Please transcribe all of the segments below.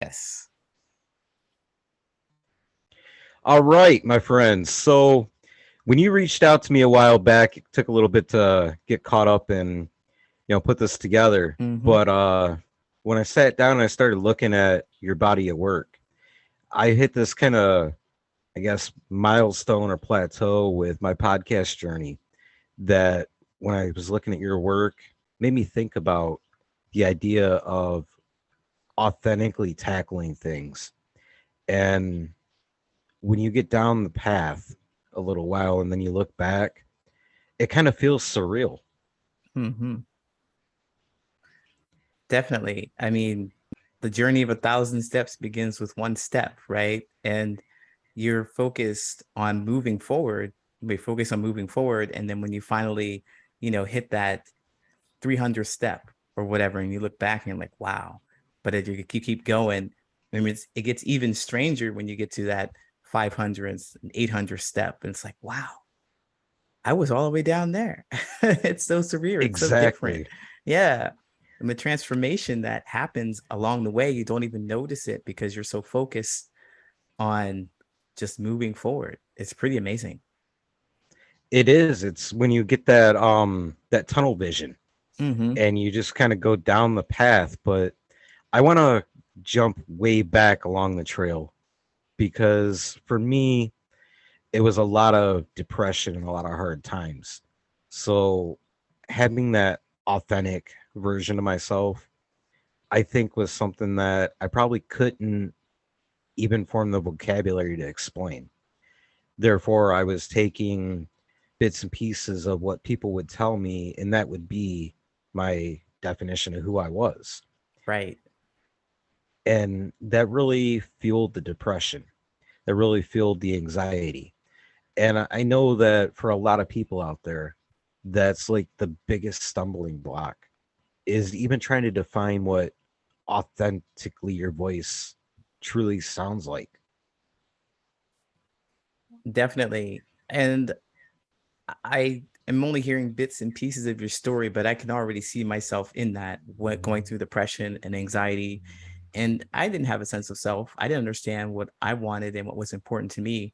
Yes. All right, my friends. So when you reached out to me a while back, it took a little bit to get caught up and put this together. Mm-hmm. But when I sat down and I started looking at your body of work, I hit this kind of, I guess, milestone or plateau with my podcast journey that when I was looking at your work made me think about the idea of authentically tackling things. And when you get down the path a little while and then you look back, it kind of feels surreal. Mm-hmm. Definitely. I mean, the journey of 1,000 steps begins with one step, right? And you're focused on moving forward. We focus on moving forward. And then when you finally, hit that 300 step or whatever, and you look back and you're like, wow. But if you keep going, I mean, it gets even stranger when you get to that 500 and 800 step. And it's like, wow, I was all the way down there. It's so surreal. It's so different. Exactly. Yeah. And the transformation that happens along the way, you don't even notice it because you're so focused on just moving forward. It's pretty amazing. It is. It's when you get that tunnel vision Mm-hmm. and you just kind of go down the path, but I want to jump way back along the trail because for me it was a lot of depression and a lot of hard times. So having that authentic version of myself, I think was something that I probably couldn't even form the vocabulary to explain. Therefore, I was taking bits and pieces of what people would tell me, and that would be my definition of who I was. Right. And that really fueled the depression, that really fueled the anxiety. And I know that for a lot of people out there, that's like the biggest stumbling block is even trying to define what authentically your voice truly sounds like. Definitely. And I am only hearing bits and pieces of your story, but I can already see myself in that, what going through depression and anxiety. And I didn't have a sense of self. I didn't understand what I wanted and what was important to me.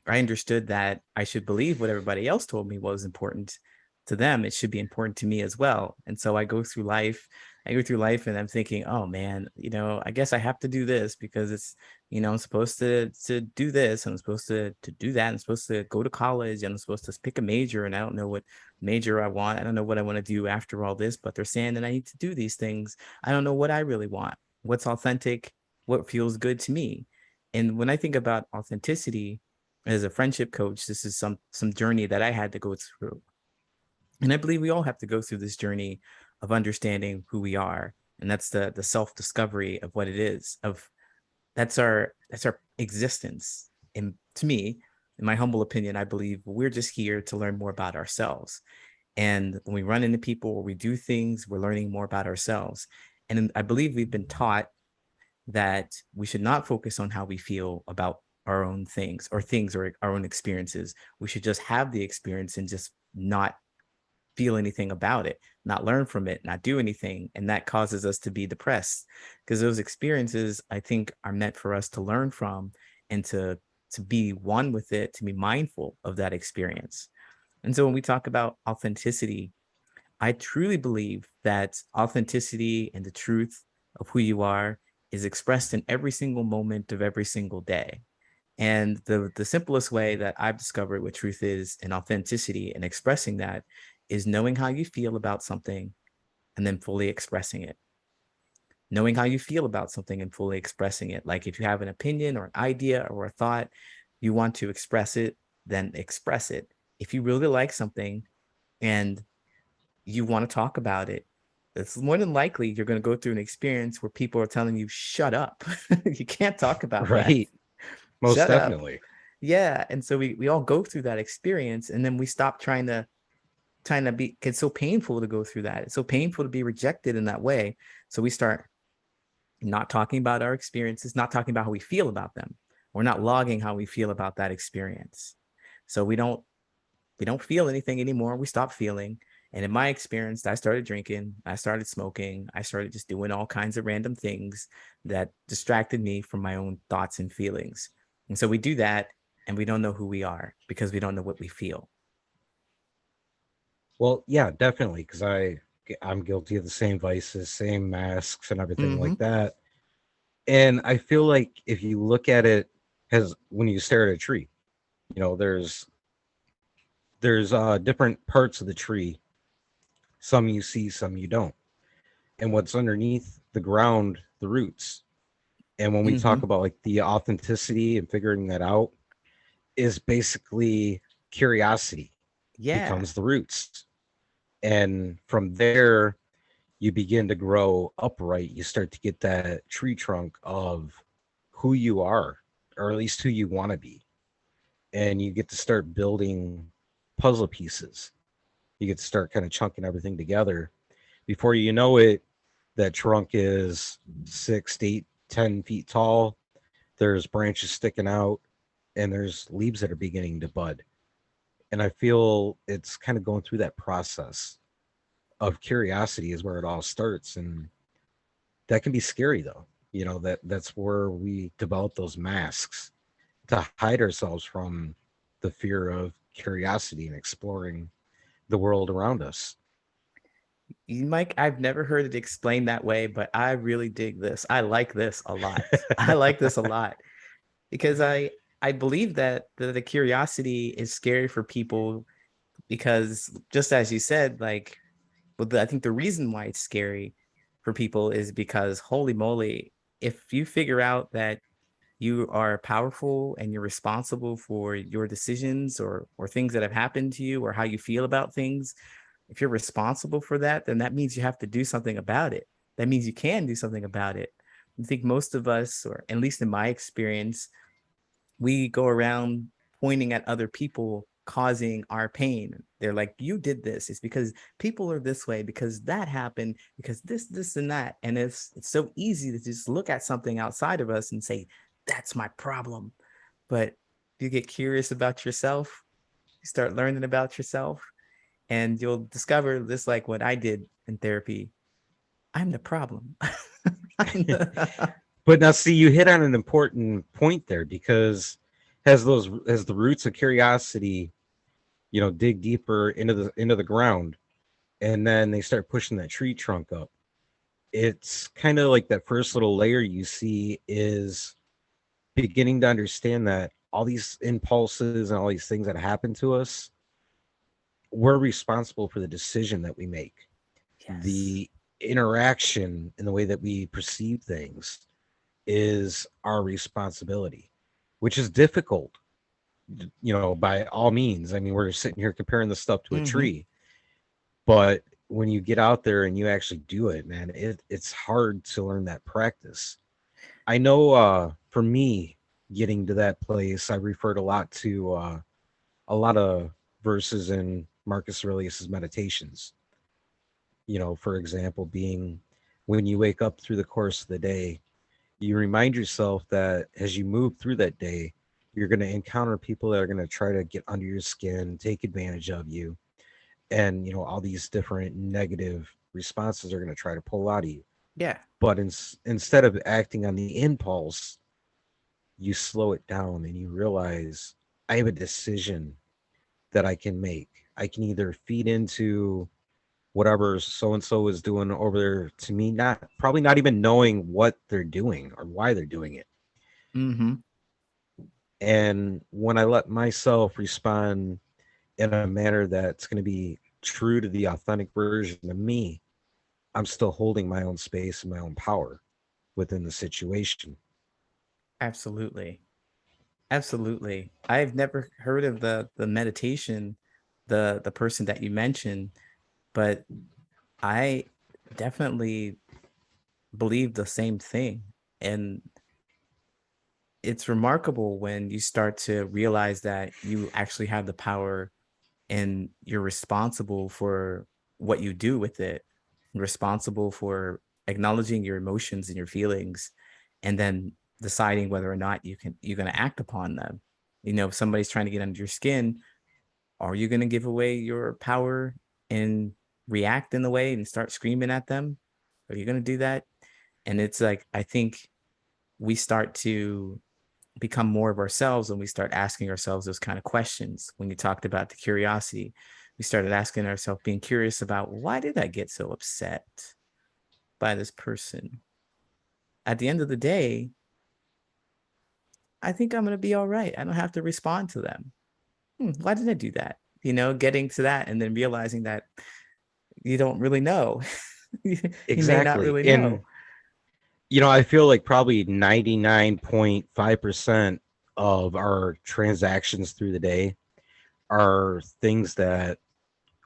I understood that I should believe what everybody else told me was important to them. It should be important to me as well. And so I go through life and I'm thinking, oh man, I guess I have to do this because it's, I'm supposed to do this and I'm supposed to do that. I'm supposed to go to college and I'm supposed to pick a major and I don't know what major I want. I don't know what I want to do after all this, but they're saying that I need to do these things. I don't know what I really want, what's authentic, what feels good to me. And when I think about authenticity, as a friendship coach, this is some journey that I had to go through. And I believe we all have to go through this journey of understanding who we are. And that's the self-discovery of what it is, of that's our existence. And to me, in my humble opinion, I believe we're just here to learn more about ourselves. And when we run into people or we do things, we're learning more about ourselves. And I believe we've been taught that we should not focus on how we feel about our own things or our own experiences. We should just have the experience and just not feel anything about it, not learn from it, not do anything. And that causes us to be depressed because those experiences, I think, are meant for us to learn from and to be one with it, to be mindful of that experience. And so when we talk about authenticity, I truly believe that authenticity and the truth of who you are is expressed in every single moment of every single day. And the simplest way that I've discovered what truth is and authenticity and expressing that is knowing how you feel about something and then fully expressing it. Knowing how you feel about something and fully expressing it. Like if you have an opinion or an idea or a thought, you want to express it, then express it. If you really like something and you want to talk about it, it's more than likely you're going to go through an experience where people are telling you, shut up. You can't talk about that. Right. Most Shut up. definitely. Yeah. And so we all go through that experience and then we stop trying to be, it's so painful to go through that. It's so painful to be rejected in that way. So we start not talking about our experiences, not talking about how we feel about them. We're not logging how we feel about that experience. So we don't feel anything anymore. We stop feeling. And in my experience, I started drinking, I started smoking, I started just doing all kinds of random things that distracted me from my own thoughts and feelings. And so we do that and we don't know who we are because we don't know what we feel. Well, yeah, definitely, because I'm guilty of the same vices, same masks, and everything Mm-hmm. like that. And I feel like if you look at it as when you stare at a tree, you know, there's different parts of the tree. Some you see, some you don't. And what's underneath the ground, the roots. And when we Mm-hmm. talk about like the authenticity and figuring that out, is basically curiosity Yeah. becomes the roots. And from there, you begin to grow upright. You start to get that tree trunk of who you are, or at least who you want to be. And you get to start building puzzle pieces. You get to start kind of chunking everything together. Before you know it, that trunk is 6 to 8, 10 feet tall. There's branches sticking out, and there's leaves that are beginning to bud. And I feel it's kind of going through that process of curiosity is where it all starts. And that can be scary though. You know, that's where we develop those masks to hide ourselves from the fear of curiosity and exploring the world around us. Mike, I've never heard it explained that way, but I really dig this. I like this a lot. I like this a lot because I believe that the curiosity is scary for people because just as you said, like, well, I think the reason why it's scary for people is because holy moly, if you figure out that you are powerful and you're responsible for your decisions or things that have happened to you or how you feel about things, if you're responsible for that, then that means you have to do something about it. That means you can do something about it. I think most of us, or at least in my experience, we go around pointing at other people causing our pain. They're like, you did this. It's because people are this way, because that happened, because this, and that. And it's so easy to just look at something outside of us and say, that's my problem. But you get curious about yourself, you start learning about yourself, and you'll discover this like what I did in therapy. I'm the problem. I'm the But now, see, you hit on an important point there because as the roots of curiosity, you know, dig deeper into the ground, and then they start pushing that tree trunk up. It's kind of like that first little layer you see is beginning to understand that all these impulses and all these things that happen to us, we're responsible for the decision that we make, yes. the interaction and the way that we perceive things is our responsibility, which is difficult, you know, by all means. I mean, we're sitting here comparing the stuff to a Mm-hmm. tree, but when you get out there and you actually do it, man, it's hard to learn that practice. I know for me, getting to that place, I referred a lot to a lot of verses in Marcus Aurelius's Meditations. You know, for example, being when you wake up through the course of the day, you remind yourself that as you move through that day, you're going to encounter people that are going to try to get under your skin, take advantage of you, and you know all these different negative responses are going to try to pull out of you. Yeah. But instead of acting on the impulse, you slow it down and you realize I have a decision that I can make. I can either feed into whatever so and so is doing over there to me, not probably not even knowing what they're doing or why they're doing it. Mm-hmm. And when I let myself respond in a manner that's going to be true to the authentic version of me, I'm still holding my own space and my own power within the situation. Absolutely. Absolutely. I've never heard of the meditation, the person that you mentioned, but I definitely believe the same thing. And it's remarkable when you start to realize that you actually have the power and you're responsible for what you do with it, responsible for acknowledging your emotions and your feelings, and then deciding whether or not you're going to act upon them. You know, if somebody's trying to get under your skin, are you going to give away your power and react in the way and start screaming at them? Are you going to do that? And it's like, I think we start to become more of ourselves when we start asking ourselves those kind of questions. When you talked about the curiosity, we started asking ourselves, being curious about, why did I get so upset by this person? At the end of the day, I think I'm going to be all right. I don't have to respond to them. Why did I do that? Getting to that and then realizing that you don't really know. You may not Exactly. really know. And I feel like probably 99.5% of our transactions through the day are things that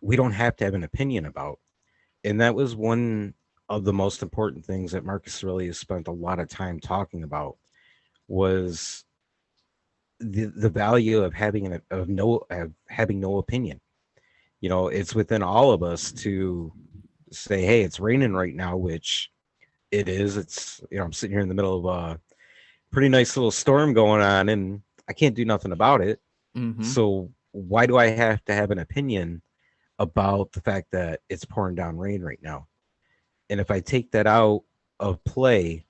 we don't have to have an opinion about. And that was one of the most important things that Marcus Aurelius spent a lot of time talking about, was the value of having no opinion. It's within all of us to say, hey, it's raining right now, which it is. It's, I'm sitting here in the middle of a pretty nice little storm going on, and I can't do nothing about it. Mm-hmm. So why do I have to have an opinion about the fact that it's pouring down rain right now? And if I take that out of play,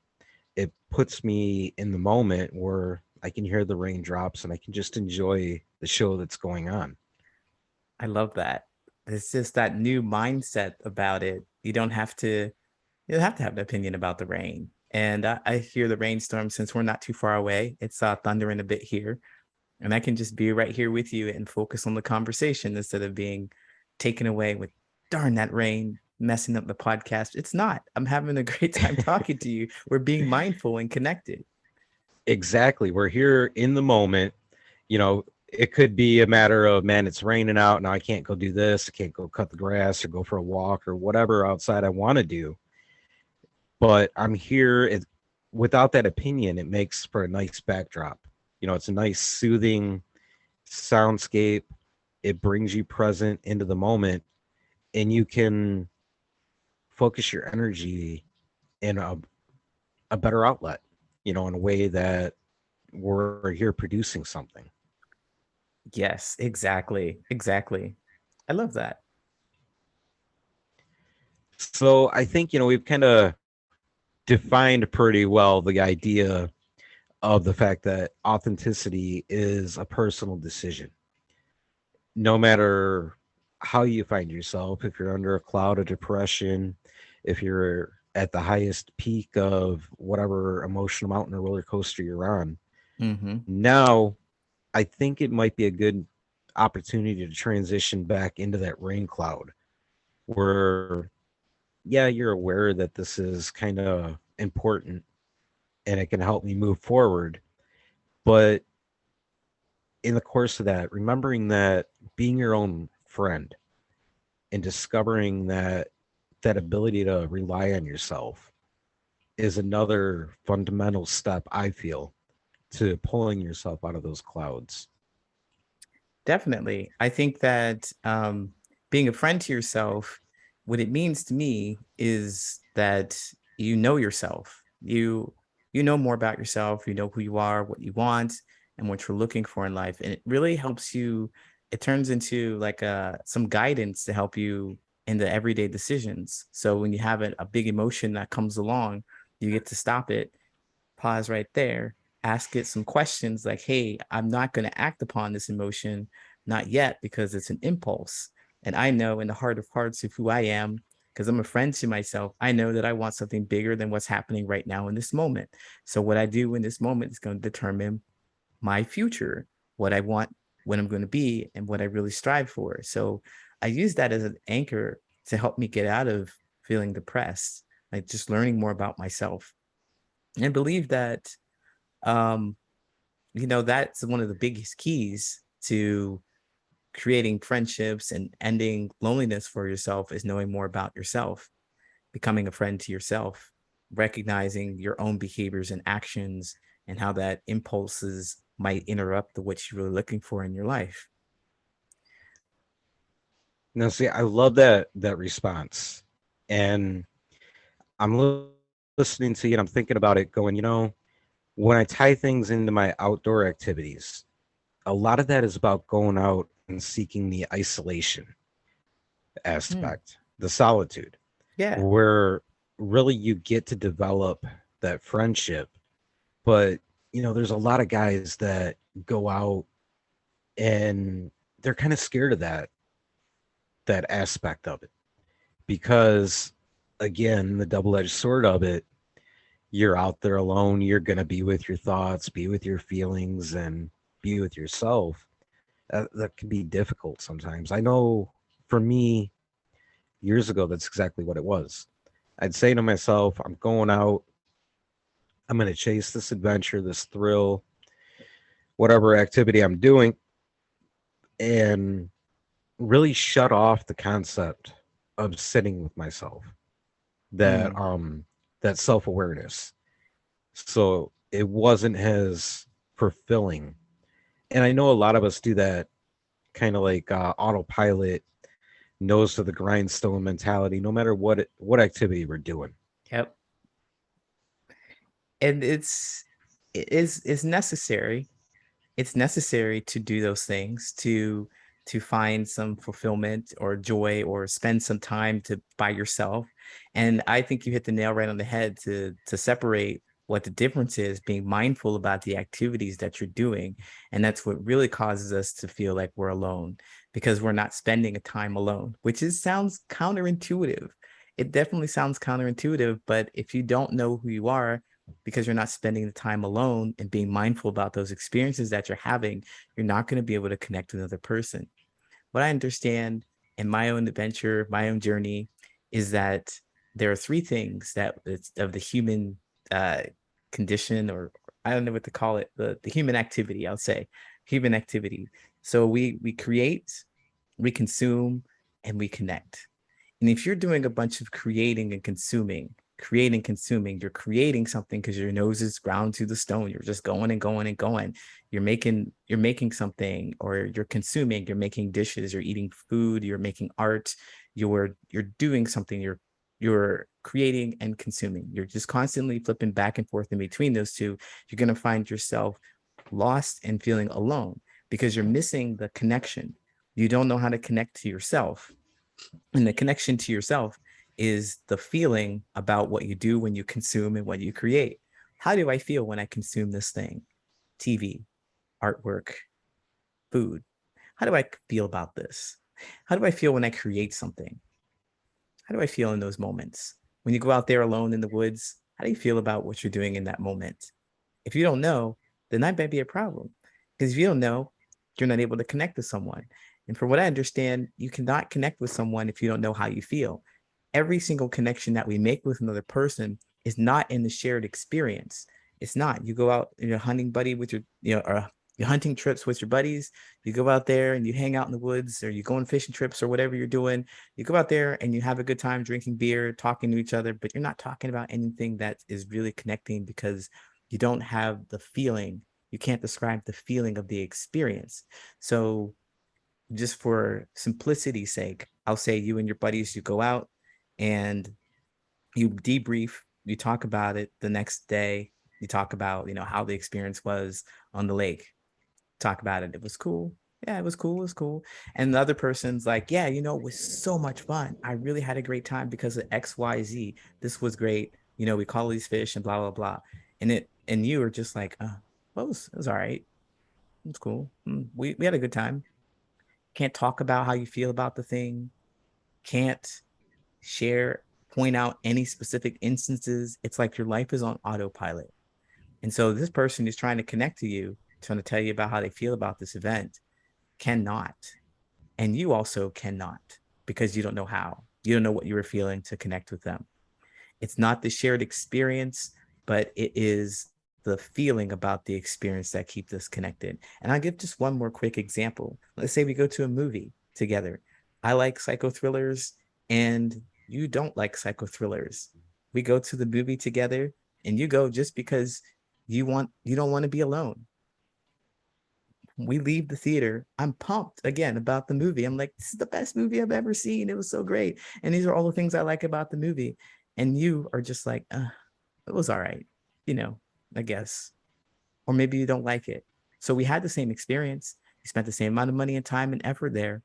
it puts me in the moment where I can hear the raindrops and I can just enjoy the show that's going on. I love that. It's just that new mindset about it. You don't have to have an opinion about the rain. And I hear the rainstorm since we're not too far away. It's thundering a bit here. And I can just be right here with you and focus on the conversation instead of being taken away with, darn that rain, messing up the podcast. It's not. I'm having a great time talking to you. We're being mindful and connected. Exactly. We're here in the moment. It could be a matter of, man, it's raining out. Now I can't go do this. I can't go cut the grass or go for a walk or whatever outside I want to do. But I'm here. Without that opinion, it makes for a nice backdrop. It's a nice, soothing soundscape. It brings you present into the moment, and you can focus your energy in a better outlet, in a way that we're here producing something. Yes, exactly. Exactly. I love that. So I think, we've kind of defined pretty well the idea of the fact that authenticity is a personal decision. No matter how you find yourself, if you're under a cloud of depression, if you're at the highest peak of whatever emotional mountain or roller coaster you're on, Mm-hmm. now I think it might be a good opportunity to transition back into that rain cloud where, yeah, you're aware that this is kind of important and it can help me move forward. But in the course of that, remembering that being your own friend and discovering that ability to rely on yourself is another fundamental step, I feel, to pulling yourself out of those clouds. Definitely. I think that being a friend to yourself, what it means to me is that you know yourself. You know more about yourself. You know who you are, what you want, and what you're looking for in life. And it really helps you. It turns into like some guidance to help you in the everyday decisions. So when you have a big emotion that comes along, you get to stop it, pause right there, ask it some questions like, hey, I'm not going to act upon this emotion, not yet, because it's an impulse. And I know in the heart of hearts of who I am, because I'm a friend to myself, I know that I want something bigger than what's happening right now in this moment. So what I do in this moment is going to determine my future, what I want, when I'm going to be, and what I really strive for. So I use that as an anchor to help me get out of feeling depressed, like just learning more about myself. And I believe that um, that's one of the biggest keys to creating friendships and ending loneliness for yourself is knowing more about yourself, becoming a friend to yourself, recognizing your own behaviors and actions and how that impulses might interrupt the what you're really looking for in your life. Now, see, I love that response, and I'm listening to you, and I'm thinking about it, going, when I tie things into my outdoor activities, a lot of that is about going out and seeking the isolation Hmm. aspect. the solitude, Yeah. where really you get to develop that friendship. But, there's a lot of guys that go out and they're kind of scared of that aspect of it because, again, the double-edged sword of it, you're out there alone, you're going to be with your thoughts, be with your feelings, and be with yourself. That can be difficult sometimes. I know for me, years ago, that's exactly what it was. I'd say to myself, I'm going out, I'm going to chase this adventure, this thrill, whatever activity I'm doing, and really shut off the concept of sitting with myself, that Mm. that self-awareness. So it wasn't as fulfilling. And I know a lot of us do that, kind of like autopilot, nose to the grindstone mentality, no matter what activity we're doing. Yep. And it's necessary. It's necessary to do those things to find some fulfillment or joy or spend some time to by yourself. And I think you hit the nail right on the head to separate what the difference is, being mindful about the activities that you're doing. And that's what really causes us to feel like we're alone because we're not spending a time alone, which is sounds counterintuitive. It definitely sounds counterintuitive, but if you don't know who you are, because you're not spending the time alone and being mindful about those experiences that you're having, you're not going to be able to connect with another person. What I understand in my own adventure, my own journey, is that there are three things that it's of the human uh, condition, or I don't know what to call it, the human activity. I'll say human activity. So we create, we consume, and we connect. And if you're doing a bunch of creating, you're creating something because your nose is ground to the stone. You're just going and going and going. You're making something, or you're consuming, you're making dishes, you're eating food, you're making art, you're doing something, you're creating and consuming. You're just constantly flipping back and forth in between those two. You're going to find yourself lost and feeling alone because you're missing the connection. You don't know how to connect to yourself, and the connection to yourself is the feeling about what you do when you consume and what you create. How do I feel when I consume this thing? TV, artwork, food. How do I feel about this? How do I feel when I create something? How do I feel in those moments? When you go out there alone in the woods, how do you feel about what you're doing in that moment? If you don't know, then that might be a problem. Because if you don't know, you're not able to connect with someone. And from what I understand, you cannot connect with someone if you don't know how you feel. Every single connection that we make with another person is not in the shared experience. It's not. You go out in your hunting buddy with or your hunting trips with your buddies. You go out there and you hang out in the woods, or you go on fishing trips or whatever you're doing. You go out there and you have a good time drinking beer, talking to each other, but you're not talking about anything that is really connecting because you don't have the feeling. You can't describe the feeling of the experience. So, just for simplicity's sake, I'll say you and your buddies, you go out and you debrief, you talk about it the next day, you talk about, how the experience was on the lake, talk about it. It was cool. Yeah, it was cool. It was cool. And the other person's like, yeah, it was so much fun. I really had a great time because of XYZ. This was great. We call these fish and blah, blah, blah. And you are just like, well, it was all right. It was cool. We had a good time. Can't talk about how you feel about the thing. Can't share, point out any specific instances. It's like your life is on autopilot. And so this person is trying to connect to you, trying to tell you about how they feel about this event, cannot. And you also cannot because you don't know how. You don't know what you were feeling to connect with them. It's not the shared experience, but it is the feeling about the experience that keeps us connected. And I'll give just one more quick example. Let's say we go to a movie together. I like psycho thrillers and you don't like psycho thrillers. We go to the movie together and you go just because you don't want to be alone. We leave the theater. I'm pumped again about the movie. I'm like, this is the best movie I've ever seen. It was so great. And these are all the things I like about the movie. And you are just like, it was all right, you know, I guess. Or maybe you don't like it. So we had the same experience. We spent the same amount of money and time and effort there,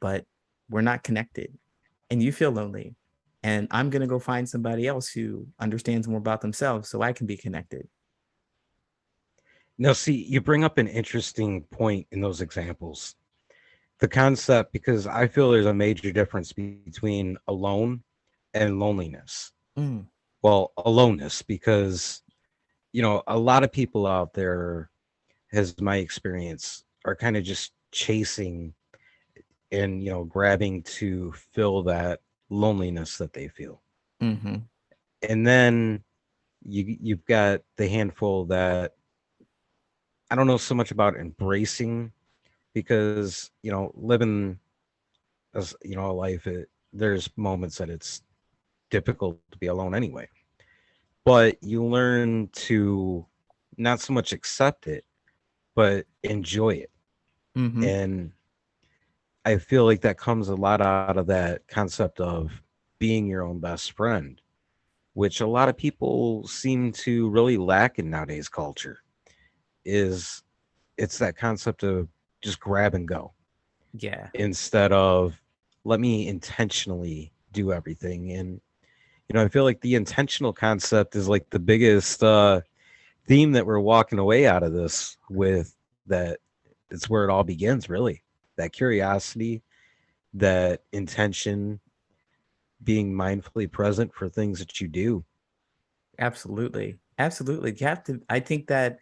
but we're not connected. and you feel lonely. And I'm going to go find somebody else who understands more about themselves so I can be connected. Now, see, you bring up an interesting point in those examples. The concept, because I feel there's a major difference between alone and loneliness. Mm, Well, aloneness, because, a lot of people out there, has my experience, are kind of just chasing and, grabbing to fill that loneliness that they feel. hmm And then you've got the handful that I don't know so much about embracing because, living as, a life, there's moments that it's difficult to be alone anyway. But you learn to not so much accept it, but enjoy it. hmm And I feel like that comes a lot out of that concept of being your own best friend, which a lot of people seem to really lack in nowadays culture. Is It's that concept of just grab and go Yeah, instead of let me intentionally do everything. And I feel like the intentional concept is like the biggest theme that we're walking away out of this with. That it's where it all begins, really. That curiosity, that intention, being mindfully present for things that you do. absolutely. Absolutely. You have to, I think that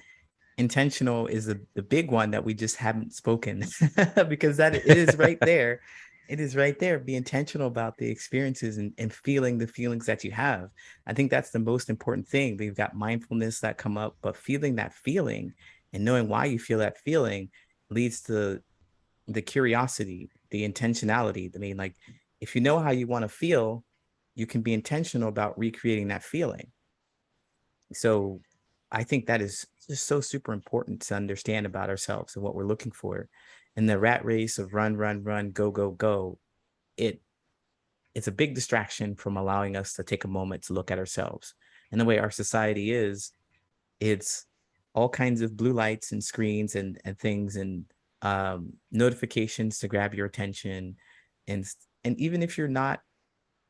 intentional is the big one that we just haven't spoken because that it is right there. It is right there. Be intentional about the experiences and feeling the feelings that you have. I think that's the most important thing. We've got mindfulness that come up, but feeling that feeling and knowing why you feel that feeling leads to the curiosity, the intentionality. I mean, like if you know how you want to feel, you can be intentional about recreating that feeling. So I think that is just so super important to understand about ourselves and what we're looking for. In the rat race of run, run, run, go, go, go, it it's a big distraction from allowing us to take a moment to look at ourselves. And the way our society is, it's all kinds of blue lights and screens and things and notifications to grab your attention. And and even if you're not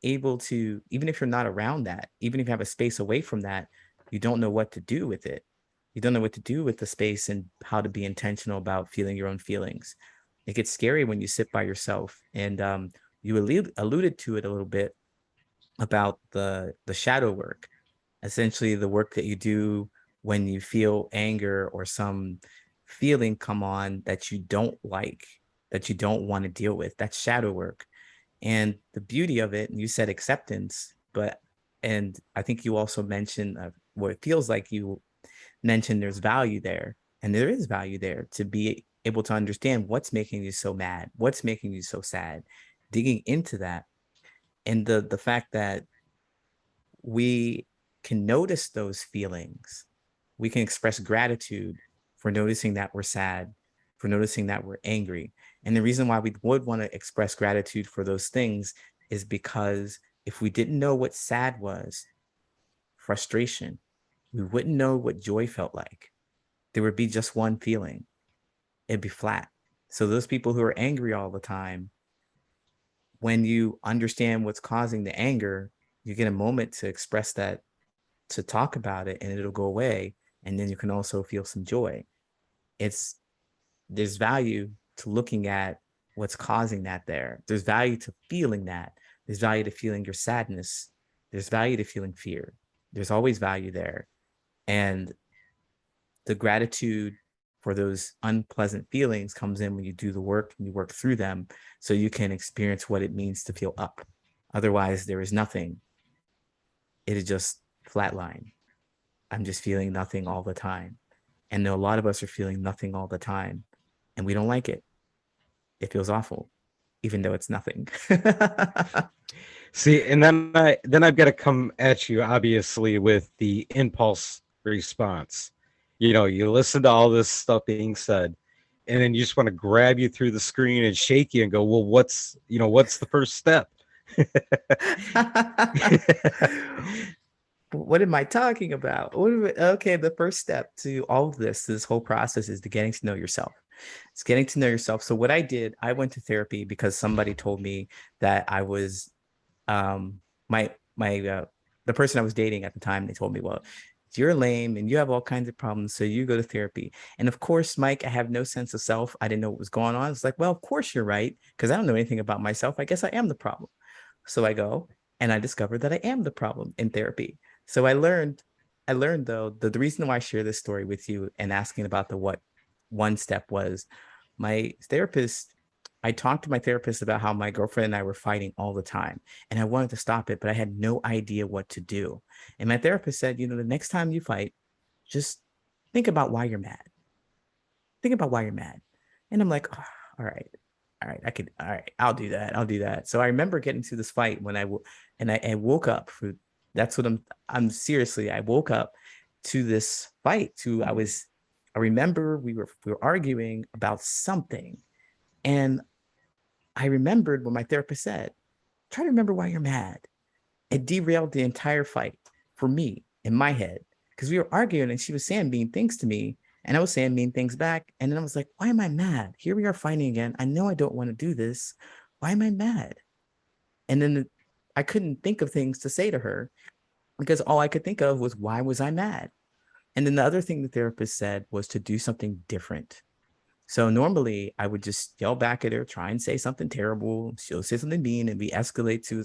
able to, even if you're not around that, even if you have a space away from that, you don't know what to do with it. You don't know what to do with the space and how to be intentional about feeling your own feelings. It gets scary when you sit by yourself. And you alluded to it a little bit about the shadow work, essentially the work that you do when you feel anger or some feeling come on that you don't like, that you don't want to deal with. That's shadow work. And the beauty of it, and you said acceptance, but, and I think you also mentioned what it feels like you mentioned there's value there. And there is value there to be able to understand what's making you so mad, what's making you so sad, digging into that. And the fact that we can notice those feelings, we can express gratitude for noticing that we're sad, for noticing that we're angry. And the reason why we would want to express gratitude for those things is because if we didn't know what sad was, frustration, we wouldn't know what joy felt like. There would be just one feeling, it'd be flat. So, those people who are angry all the time, when you understand what's causing the anger, you get a moment to express that, to talk about it, and it'll go away. And then you can also feel some joy. It's There's value to looking at what's causing that there. There's value to feeling that. There's value to feeling your sadness. There's value to feeling fear. There's always value there. And the gratitude for those unpleasant feelings comes in when you do the work and you work through them so you can experience what it means to feel up. Otherwise, there is nothing. It is just flatline. I'm just feeling nothing all the time. And a lot of us are feeling nothing all the time. And we don't like it. It feels awful, even though it's nothing. See, and then I've got to come at you, obviously, with the impulse response. You listen to all this stuff being said, and then you just want to grab you through the screen and shake you and go, well, what's the first step? What am I talking about? Okay, the first step to all of this whole process is to getting to know yourself. It's getting to know yourself. So what I did, I went to therapy because somebody told me that I was um my the person I was dating at the time, they told me, well, you're lame and you have all kinds of problems, so you go to therapy. And of course, Mike, I have no sense of self. I didn't know what was going on. It's like, well, of course you're right, because I don't know anything about myself. I guess I am the problem. So I go and I discovered that I am the problem in therapy. So I learned though, the reason why I share this story with you and asking about the what one step was, my therapist, I talked to my therapist about how my girlfriend and I were fighting all the time and I wanted to stop it, but I had no idea what to do. And my therapist said, the next time you fight, just think about why you're mad. Think about why you're mad. And I'm like, oh, all right, all right, I'll do that. I'll do that. So I remember getting to this fight when I woke up for, that's what I'm seriously, I woke up to this fight I remember we were arguing about something. And I remembered what my therapist said. Try to remember why you're mad. It derailed the entire fight for me in my head because we were arguing and she was saying mean things to me and I was saying mean things back. And then I was like, why am I mad? Here we are fighting again. I know I don't want to do this. Why am I mad? And then I couldn't think of things to say to her because all I could think of was, why was I mad? And then the other thing the therapist said was to do something different. So normally I would just yell back at her, try and say something terrible. She'll say something mean and we escalate to,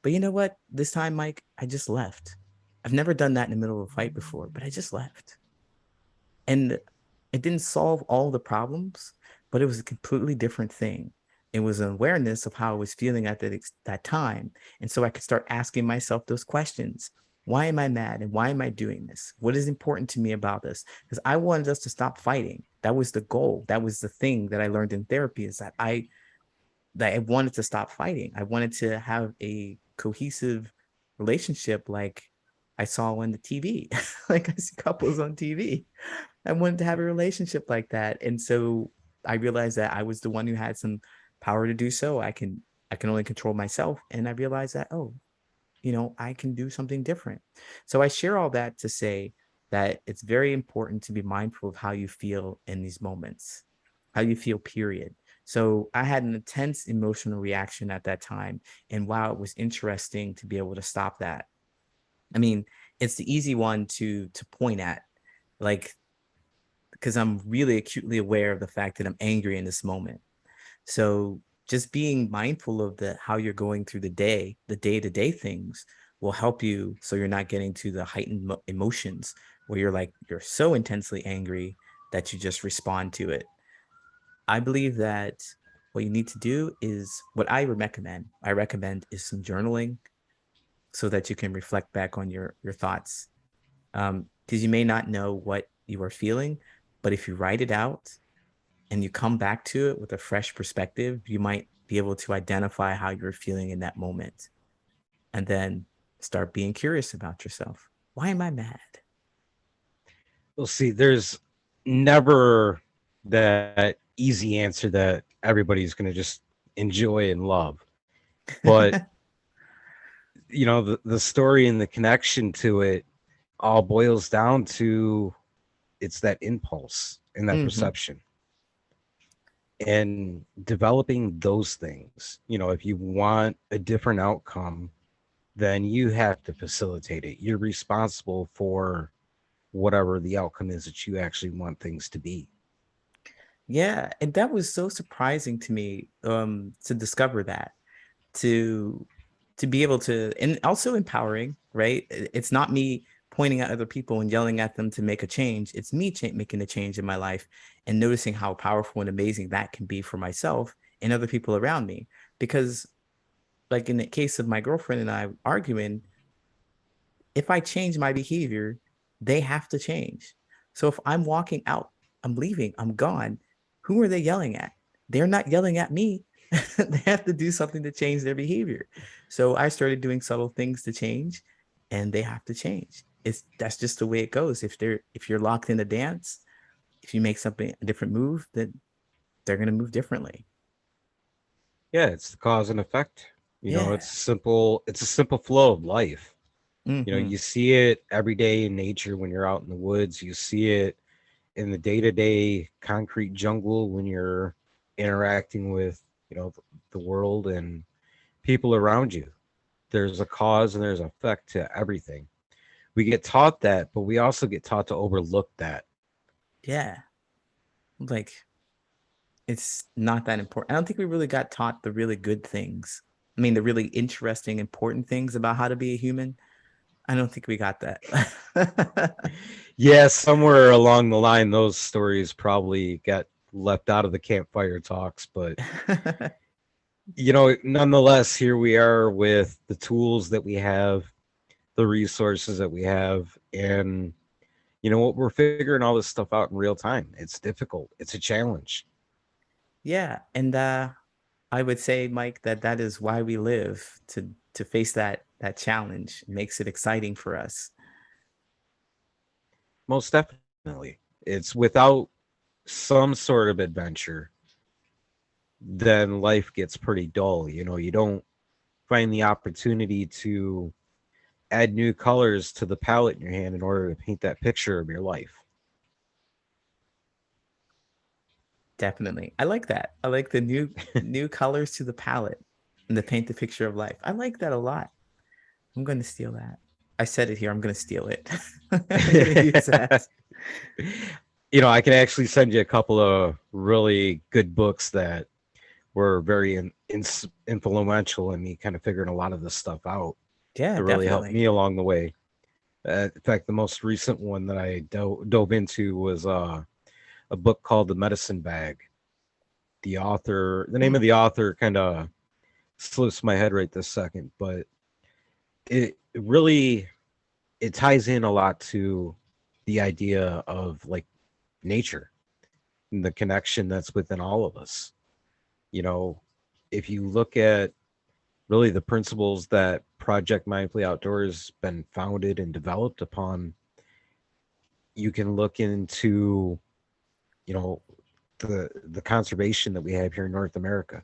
but you know what? This time, Mike, I just left. I've never done that in the middle of a fight before, but I just left. And it didn't solve all the problems, but it was a completely different thing. It was an awareness of how I was feeling at that time. And so I could start asking myself those questions. Why am I mad? And why am I doing this? What is important to me about this? Because I wanted us to stop fighting. That was the goal. That was the thing that I learned in therapy, is that I wanted to stop fighting. I wanted to have a cohesive relationship like I saw on the TV, like I see couples on TV. I wanted to have a relationship like that. And so I realized that I was the one who had some power to do so. I can only control myself. And I realized that, oh, I can do something different. So I share all that to say that it's very important to be mindful of how you feel in these moments, how you feel, period. So I had an intense emotional reaction at that time. And wow, it was interesting to be able to stop that. I mean, it's the easy one to point at, like, because I'm really acutely aware of the fact that I'm angry in this moment. So just being mindful of the how you're going through the day-to-day things will help you so you're not getting to the heightened emotions where you're so intensely angry that you just respond to it. I believe that what you need to do is what I recommend is some journaling so that you can reflect back on your thoughts. Because you may not know what you are feeling, but if you write it out and you come back to it with a fresh perspective, you might be able to identify how you're feeling in that moment and then start being curious about yourself. Why am I mad? We'll see. There's never that easy answer that everybody's going to just enjoy and love. But, the story and the connection to it all boils down to it's that impulse and that Mm-hmm. perception and developing those things. If you want a different outcome, then you have to facilitate it. You're responsible for whatever the outcome is that you actually want things to be. Yeah, and that was so surprising to me, to discover that, to to be able to, and also empowering, right? It's not me pointing at other people and yelling at them to make a change. It's me making a change in my life and noticing how powerful and amazing that can be for myself and other people around me. Because, like in the case of my girlfriend and I arguing, if I change my behavior, they have to change. So if I'm walking out, I'm leaving, I'm gone, who are they yelling at? They're not yelling at me. They have to do something to change their behavior. So I started doing subtle things to change, and they have to change. That's just the way it goes. If you're locked in a dance, if you make something a different move, then they're gonna move differently. Yeah, it's the cause and effect. Yeah. It's a simple flow of life. Mm-hmm. You see it every day in nature when you're out in the woods. You see it in the day-to-day concrete jungle when you're interacting with, the world and people around you. There's a cause and there's an effect to everything. We get taught that, but we also get taught to overlook that. Yeah. Like it's not that important. I don't think we really got taught the really good things. I mean, the really interesting, important things about how to be a human. I don't think we got that. Yeah, somewhere along the line, those stories probably got left out of the campfire talks, but nonetheless, here we are with the tools that we have, the resources that we have, and what we're figuring all this stuff out in real time. It's difficult. It's a challenge. Yeah, and I would say, Mike, that that is why we live to face that challenge. It makes it exciting for us. Most definitely. It's without some sort of adventure, then life gets pretty dull. You don't find the opportunity to add new colors to the palette in your hand in order to paint that picture of your life. Definitely, I like that. I like the new colors to the palette and to paint the picture of life. I like that a lot. I'm going to steal that. I said it here. I'm going to steal it. I'm going to use that. I can actually send you a couple of really good books that were very influential in me kind of figuring a lot of this stuff out. Yeah, It really helped definitely. me along the way. In fact, the most recent one that I dove into was a book called The Medicine Bag. The name Hmm. of the author kind of slips my head right this second, but it really it ties in a lot to the idea of like nature and the connection that's within all of us. You know, if you look at really the principles that Project Mindfully Outdoors been founded and developed upon, you can look into, you know, the conservation that we have here in North America.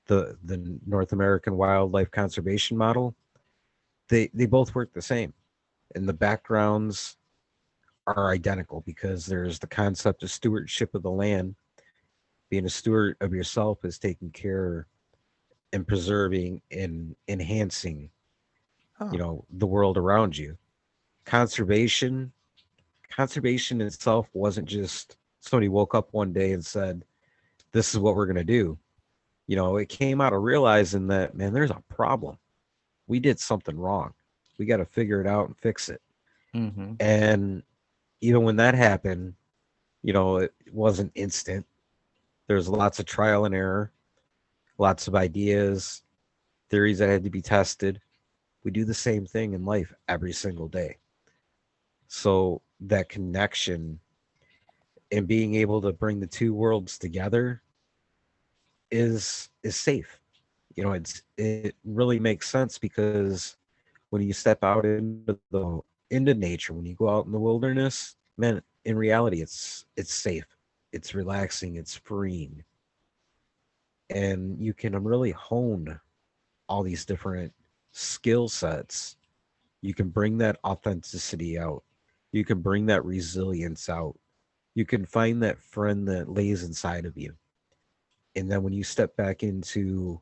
The North American wildlife conservation model, they both work the same. And the backgrounds are identical because there's the concept of stewardship of the land. Being a steward of yourself is taking care and preserving and enhancing, Oh, the world around you. Conservation, conservation itself wasn't just somebody woke up one day and said, "This is what we're gonna do." It came out of realizing that, man, there's a problem. We did something wrong. We got to figure it out and fix it. mm-hmm. And even when that happened, it wasn't instant. There's lots of trial and error, lots of ideas, theories that had to be tested. We do the same thing in life every single day. So that connection and being able to bring the two worlds together is safe. It really makes sense because when you step out into nature, when you go out in the wilderness, man, in reality, it's safe, it's relaxing, it's freeing, and you can really hone all these different skill sets. You can bring that authenticity out. You can bring that resilience out. You can find that friend that lays inside of you. And then when you step back into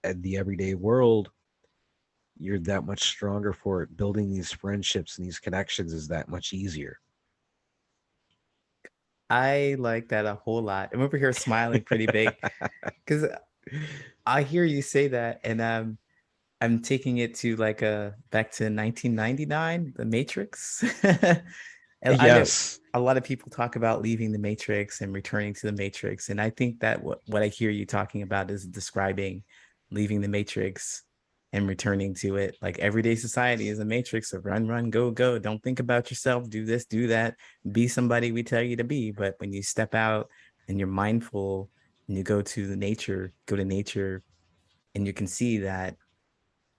the everyday world, you're that much stronger for it. Building these friendships and these connections is that much easier. I like that a whole lot. I'm over here smiling pretty big because I hear you say that, and I'm taking it to like a back to 1999, The Matrix. And I know Yes. a lot of people talk about leaving the Matrix and returning to the Matrix, and I think that what I hear you talking about is describing leaving the Matrix and returning to it. Like everyday society is a matrix of run, run, go, go. Don't think about yourself. Do this, do that. Be somebody we tell you to be. But when you step out and you're mindful and you go to nature, and you can see that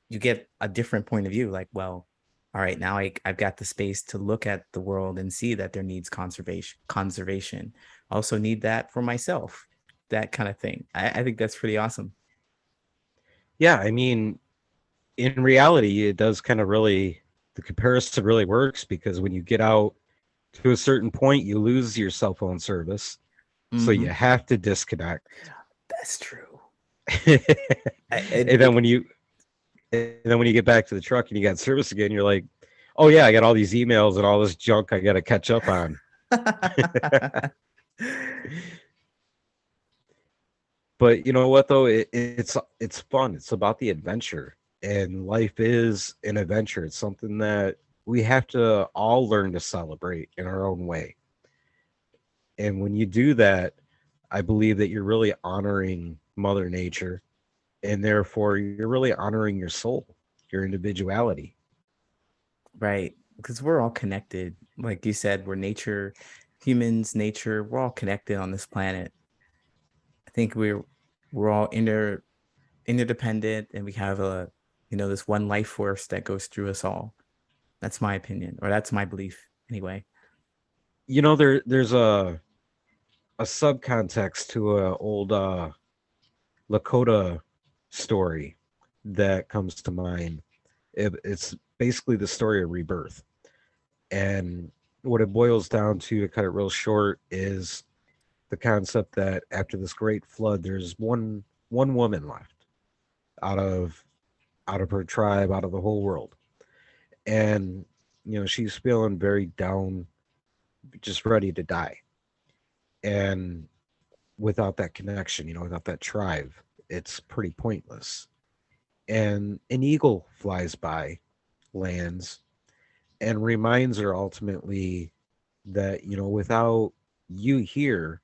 you get a different point of view. Like, well, all right, now I've got the space to look at the world and see that there needs conservation. I also need that for myself, that kind of thing. I think that's pretty awesome. Yeah, I mean, in reality, it does kind of really, the comparison really works because when you get out to a certain point, you lose your cell phone service. So Mm-hmm. you have to disconnect. That's true. And I, then it, And then when you get back to the truck and you got service again, you're like, oh yeah, I got all these emails and all this junk I got to catch up on. But you know what though? It's fun. It's about the adventure, and life is an adventure. It's something that we have to all learn to celebrate in our own way. And when you do that, I believe that you're really honoring Mother Nature, and therefore you're really honoring your soul, your individuality. Right. Because we're all connected. Like you said, we're nature, humans, nature, we're all connected on this planet. I think we're all interdependent and we have a this one life force that goes through us all. That's my opinion, or that's my belief anyway. You know, there's a subcontext to a old Lakota story that comes to mind. It's basically the story of rebirth. And what it boils down to cut it real short, is the concept that after this great flood, there's one woman left out of her tribe, out of the whole world. And she's feeling very down, just ready to die. And without that connection, without that tribe, it's pretty pointless. And an eagle flies by, lands, and reminds her ultimately that without you here,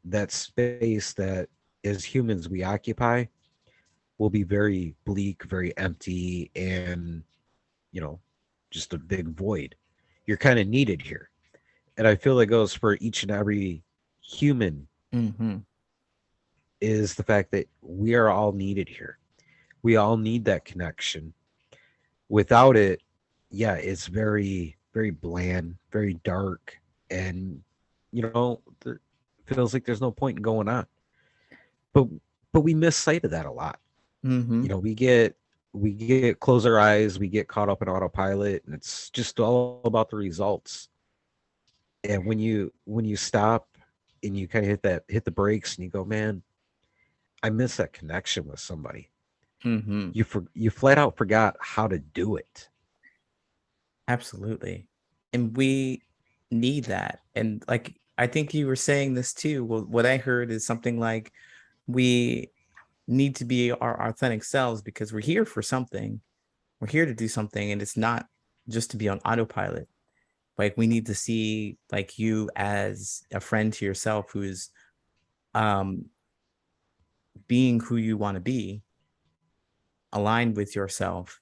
that space that as humans we occupy will be very bleak, very empty, and you know just a big void. You're kind of needed here, and I feel that goes for each and every human, Mm-hmm. is the fact that we are all needed here. We all need that connection. Without it, yeah, it's very, very bland, very dark, and there feels like there's no point in going on. But we miss sight of that a lot. Mm-hmm. We get close our eyes, we get caught up in autopilot, and it's just all about the results. And when you stop and you kind of hit the brakes and you go, man, I miss that connection with somebody. Mm-hmm. You flat out forgot how to do it. Absolutely. And we need that. And like I think you were saying this too. Well, what I heard is something like we need to be our authentic selves because we're here for something. We're here to do something, and it's not just to be on autopilot. Like we need to see like you as a friend to yourself who's um being who you want to be, aligned with yourself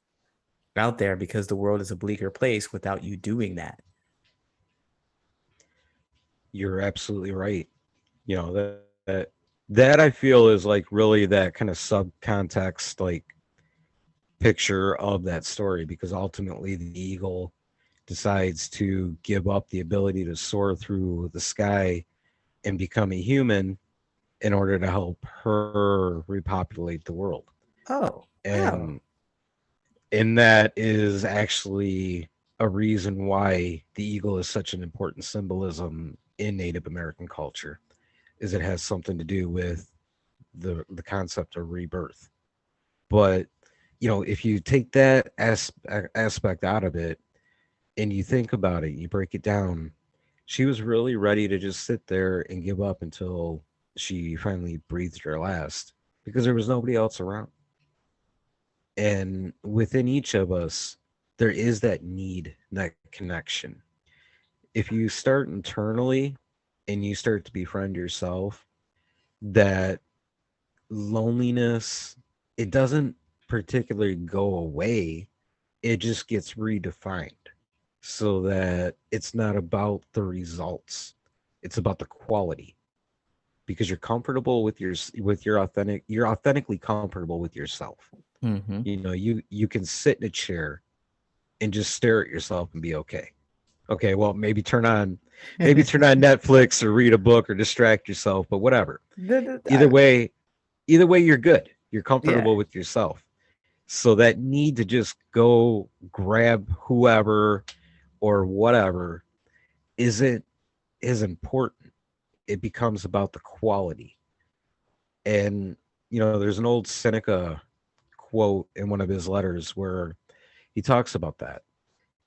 out there because the world is a bleaker place without you doing that. You're absolutely right. That I feel is like really that kind of subcontext, like picture of that story, because ultimately the eagle decides to give up the ability to soar through the sky and become a human in order to help her repopulate the world. Oh, And wow. that is actually a reason why the eagle is such an important symbolism in Native American culture, is it has something to do with the concept of rebirth. But if you take that aspect out of it and you think about it, you break it down, she was really ready to just sit there and give up until she finally breathed her last, because there was nobody else around. And within each of us, there is that need, that connection. If you start internally and you start to befriend yourself, that loneliness, it doesn't particularly go away, it just gets redefined, so that it's not about the results, it's about the quality. Because you're comfortable with your authentic, you're authentically comfortable with yourself. Mm-hmm. You can sit in a chair and just stare at yourself and be okay. Okay, well, maybe turn on Netflix or read a book or distract yourself, but whatever. Either way, you're good. You're Yeah. comfortable with yourself. So that need to just go grab whoever or whatever isn't as important. It becomes about the quality. And there's an old Seneca quote in one of his letters where he talks about that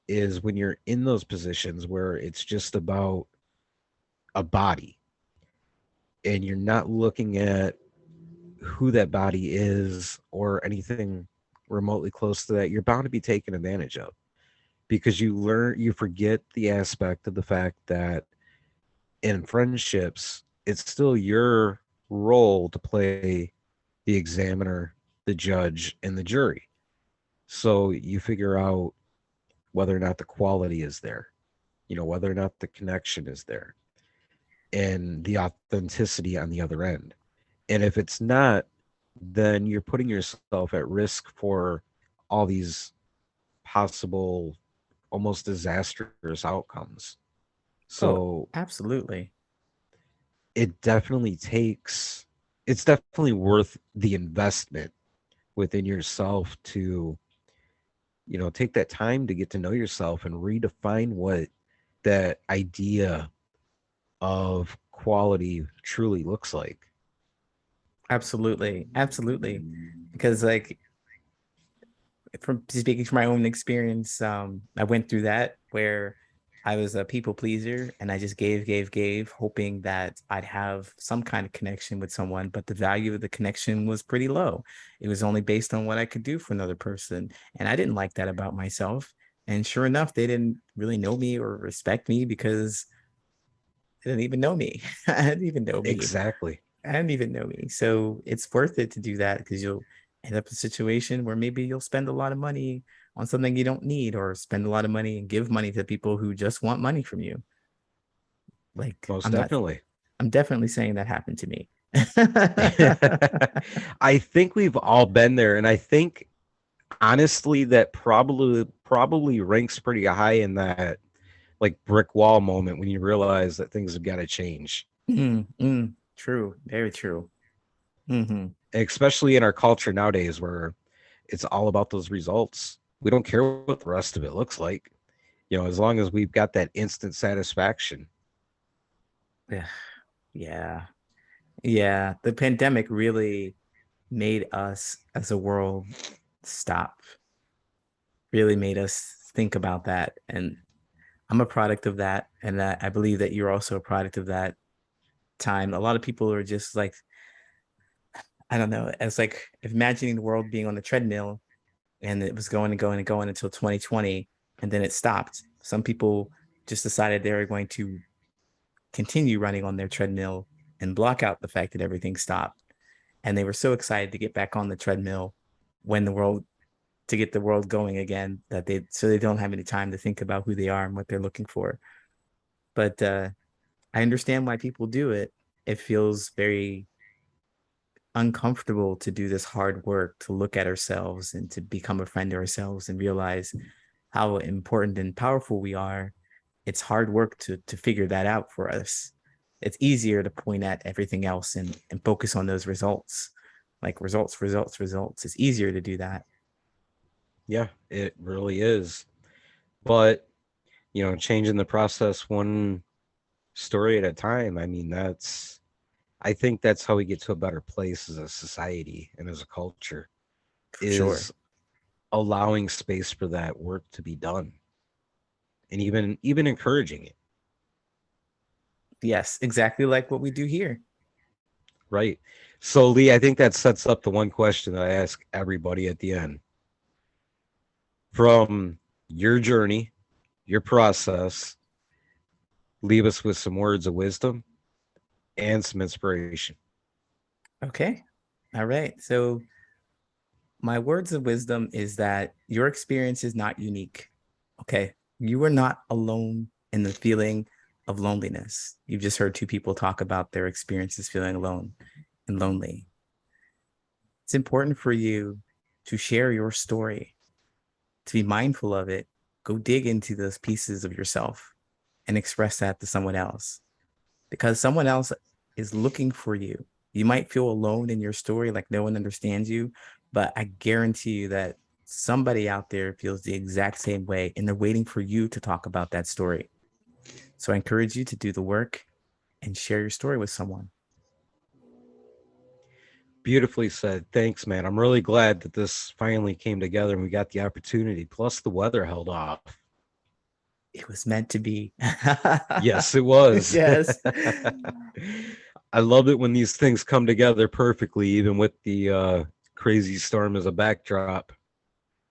is when you're in those positions where it's just about a body and you're not looking at who that body is or anything remotely close to that, you're bound to be taken advantage of because you forget the aspect of the fact that in friendships, it's still your role to play the examiner, the judge, and the jury. So you figure out whether or not the quality is there, whether or not the connection is there, and the authenticity on the other end. And if it's not, then you're putting yourself at risk for all these possible, almost disastrous outcomes. Oh, So absolutely. it definitely it's definitely worth the investment within yourself to, take that time to get to know yourself and redefine what that idea of quality truly looks like. Absolutely. Absolutely. Because like from speaking from my own experience, I went through that where I was a people pleaser and I just gave, hoping that I'd have some kind of connection with someone, but the value of the connection was pretty low. It was only based on what I could do for another person. And I didn't like that about myself. And sure enough, they didn't really know me or respect me because they didn't even know me. I didn't even know me. Exactly. I didn't even know me. So it's worth it to do that because you'll end up in a situation where maybe you'll spend a lot of money on something you don't need or spend a lot of money and give money to people who just want money from you. Like Most definitely. I'm definitely saying that happened to me. I think we've all been there, and I think honestly that probably ranks pretty high in that like brick wall moment when you realize that things have got to change, True. Very true. Hmm. especially in our culture nowadays where it's all about those results. We don't care what the rest of it looks like, as long as we've got that instant satisfaction. Yeah. Yeah. Yeah. The pandemic really made us as a world stop, really made us think about that. And I'm a product of that. And that I believe that you're also a product of that time. A lot of people are just like, I don't know, it's like imagining the world being on the treadmill and it was going and going and going until 2020 and then it stopped. Some people just decided they were going to continue running on their treadmill and block out the fact that everything stopped. And they were so excited to get back on the treadmill when the world to get the world going again that they don't have any time to think about who they are and what they're looking for. But I understand why people do it. It feels very uncomfortable to do this hard work to look at ourselves and to become a friend to ourselves and realize how important and powerful we are. It's hard work to figure that out for us. It's easier to point at everything else and focus on those results, like results, results, results. It's easier to do that. Yeah, it really is. But, changing the process one story at a time, I mean, I think that's how we get to a better place as a society and as a culture For is sure. allowing space for that work to be done and even encouraging it. Yes, exactly like what we do here. Right. So Lee, I think that sets up the one question that I ask everybody at the end. From your journey, your process, leave us with some words of wisdom and some inspiration. Okay. All right. So my words of wisdom is that your experience is not unique. Okay. You are not alone in the feeling of loneliness. You've just heard two people talk about their experiences feeling alone and lonely. It's important for you to share your story, to be mindful of it. Go dig into those pieces of yourself and express that to someone else because someone else is looking for you. You might feel alone in your story, like no one understands you, but I guarantee you that somebody out there feels the exact same way and they're waiting for you to talk about that story. So I encourage you to do the work and share your story with someone. Beautifully said. Thanks, man. I'm really glad that this finally came together and we got the opportunity. Plus, the weather held off. It was meant to be. Yes, it was. Yes. I love it when these things come together perfectly, even with the crazy storm as a backdrop.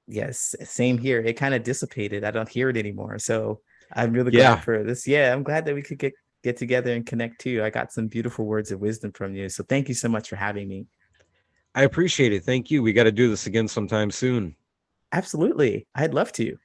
Yes, same here. It kind of dissipated. I don't hear it anymore. So I'm really glad Yeah, for this. Yeah, I'm glad that we could get together and connect too. I got some beautiful words of wisdom from you. So thank you so much for having me. I appreciate it. Thank you. We got to do this again sometime soon. Absolutely. I'd love to.